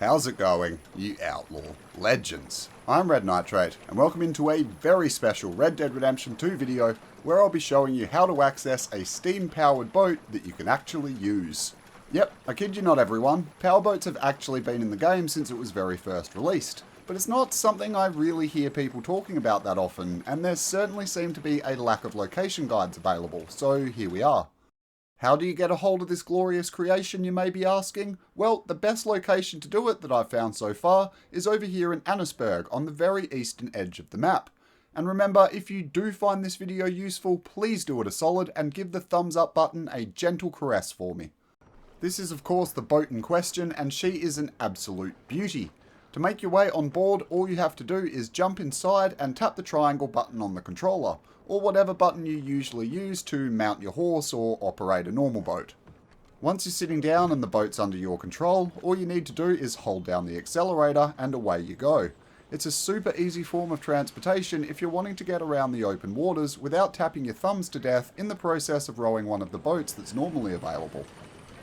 How's it going, you outlaw legends? I'm Red Nitrate, and welcome into a very special Red Dead Redemption 2 video where I'll be showing you how to access a steam-powered boat that you can actually use. Yep, I kid you not everyone, powerboats have actually been in the game since it was very first released. But it's not something I really hear people talking about that often, and there certainly seem to be a lack of location guides available, so here we are. How do you get a hold of this glorious creation, you may be asking? Well, the best location to do it that I've found so far is over here in Annesburg on the very eastern edge of the map. And remember, if you do find this video useful, please do it a solid and give the thumbs up button a gentle caress for me. This is of course the boat in question, and she is an absolute beauty. To make your way on board, all you have to do is jump inside and tap the triangle button on the controller, or whatever button you usually use to mount your horse or operate a normal boat. Once you're sitting down and the boat's under your control, all you need to do is hold down the accelerator and away you go. It's a super easy form of transportation if you're wanting to get around the open waters without tapping your thumbs to death in the process of rowing one of the boats that's normally available.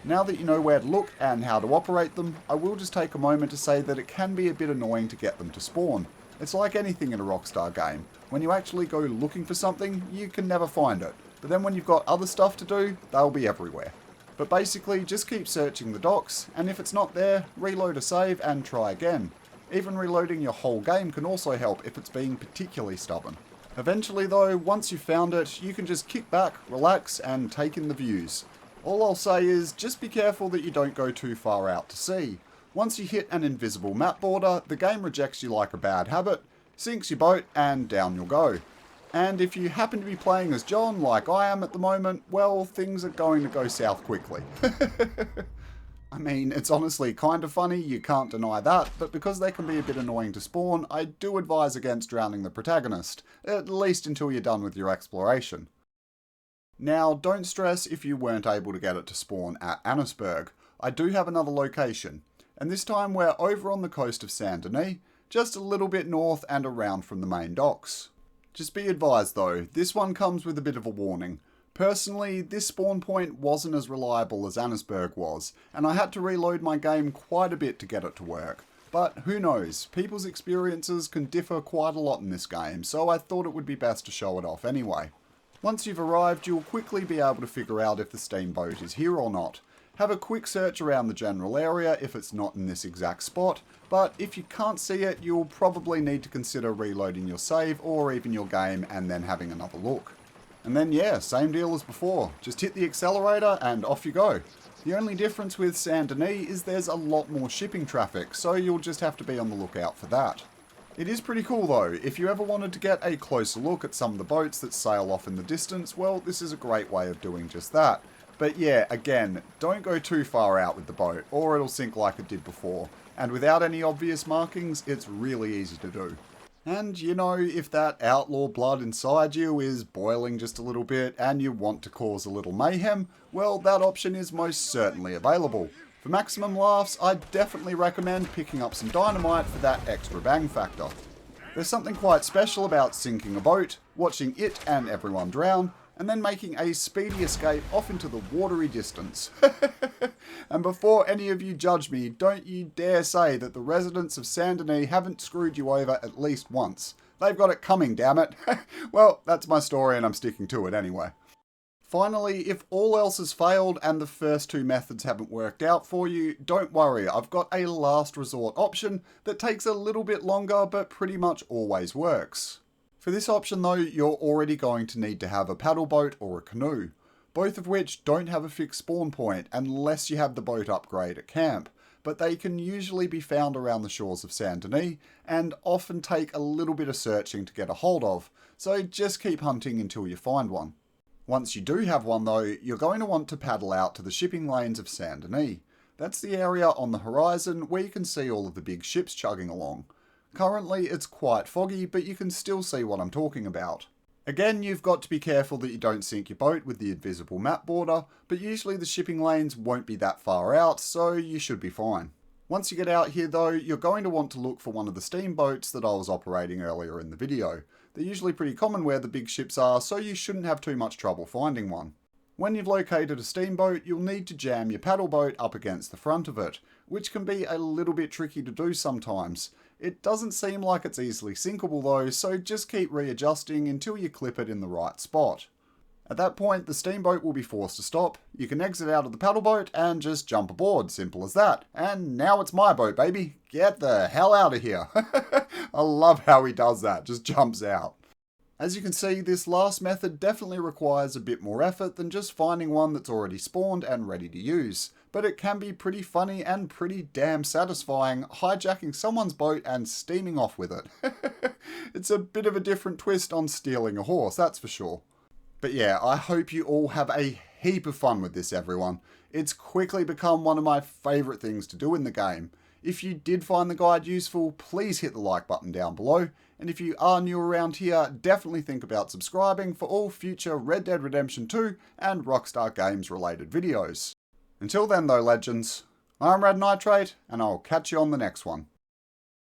Now that you know where to look and how to operate them, I will just take a moment to say that it can be a bit annoying to get them to spawn. It's like anything in a Rockstar game. When you actually go looking for something, you can never find it. But then when you've got other stuff to do, they'll be everywhere. But basically, just keep searching the docks, and if it's not there, reload a save and try again. Even reloading your whole game can also help if it's being particularly stubborn. Eventually though, once you've found it, you can just kick back, relax, and take in the views. All I'll say is, just be careful that you don't go too far out to sea. Once you hit an invisible map border, the game rejects you like a bad habit, sinks your boat, and down you'll go. And if you happen to be playing as John, like I am at the moment, well, things are going to go south quickly. I mean, it's honestly kind of funny, you can't deny that, but because they can be a bit annoying to spawn, I do advise against drowning the protagonist, at least until you're done with your exploration. Now, don't stress if you weren't able to get it to spawn at Annesburg. I do have another location, and this time we're over on the coast of Saint Denis, just a little bit north and around from the main docks. Just be advised though, this one comes with a bit of a warning. Personally, this spawn point wasn't as reliable as Annesburg was, and I had to reload my game quite a bit to get it to work. But who knows, people's experiences can differ quite a lot in this game, so I thought it would be best to show it off anyway. Once you've arrived, you'll quickly be able to figure out if the steamboat is here or not. Have a quick search around the general area if it's not in this exact spot, but if you can't see it, you'll probably need to consider reloading your save or even your game and then having another look. And then yeah, same deal as before, just hit the accelerator and off you go. The only difference with Saint Denis is there's a lot more shipping traffic, so you'll just have to be on the lookout for that. It is pretty cool though. If you ever wanted to get a closer look at some of the boats that sail off in the distance, well, this is a great way of doing just that. But yeah, again, don't go too far out with the boat, or it'll sink like it did before. And without any obvious markings, it's really easy to do. And you know, if that outlaw blood inside you is boiling just a little bit and you want to cause a little mayhem, well, that option is most certainly available. For maximum laughs, I'd definitely recommend picking up some dynamite for that extra bang factor. There's something quite special about sinking a boat, watching it and everyone drown, and then making a speedy escape off into the watery distance. And before any of you judge me, don't you dare say that the residents of Saint Denis haven't screwed you over at least once. They've got it coming, damn it. Well, that's my story and I'm sticking to it anyway. Finally, if all else has failed and the first two methods haven't worked out for you, don't worry, I've got a last resort option that takes a little bit longer but pretty much always works. For this option though, you're already going to need to have a paddle boat or a canoe, both of which don't have a fixed spawn point unless you have the boat upgrade at camp, but they can usually be found around the shores of Saint Denis and often take a little bit of searching to get a hold of, so just keep hunting until you find one. Once you do have one though, you're going to want to paddle out to the shipping lanes of Saint Denis. That's the area on the horizon where you can see all of the big ships chugging along. Currently it's quite foggy, but you can still see what I'm talking about. Again, you've got to be careful that you don't sink your boat with the invisible map border, but usually the shipping lanes won't be that far out, so you should be fine. Once you get out here though, you're going to want to look for one of the steamboats that I was operating earlier in the video. They're usually pretty common where the big ships are, so you shouldn't have too much trouble finding one. When you've located a steamboat, you'll need to jam your paddle boat up against the front of it, which can be a little bit tricky to do sometimes. It doesn't seem like it's easily sinkable though, so just keep readjusting until you clip it in the right spot. At that point, the steamboat will be forced to stop. You can exit out of the paddle boat and just jump aboard, simple as that. And now it's my boat, baby. Get the hell out of here. I love how he does that, just jumps out. As you can see, this last method definitely requires a bit more effort than just finding one that's already spawned and ready to use. But it can be pretty funny and pretty damn satisfying hijacking someone's boat and steaming off with it. It's a bit of a different twist on stealing a horse, that's for sure. But yeah, I hope you all have a heap of fun with this, everyone. It's quickly become one of my favourite things to do in the game. If you did find the guide useful, please hit the like button down below. And if you are new around here, definitely think about subscribing for all future Red Dead Redemption 2 and Rockstar Games related videos. Until then though, legends, I'm Red Nitrate, and I'll catch you on the next one.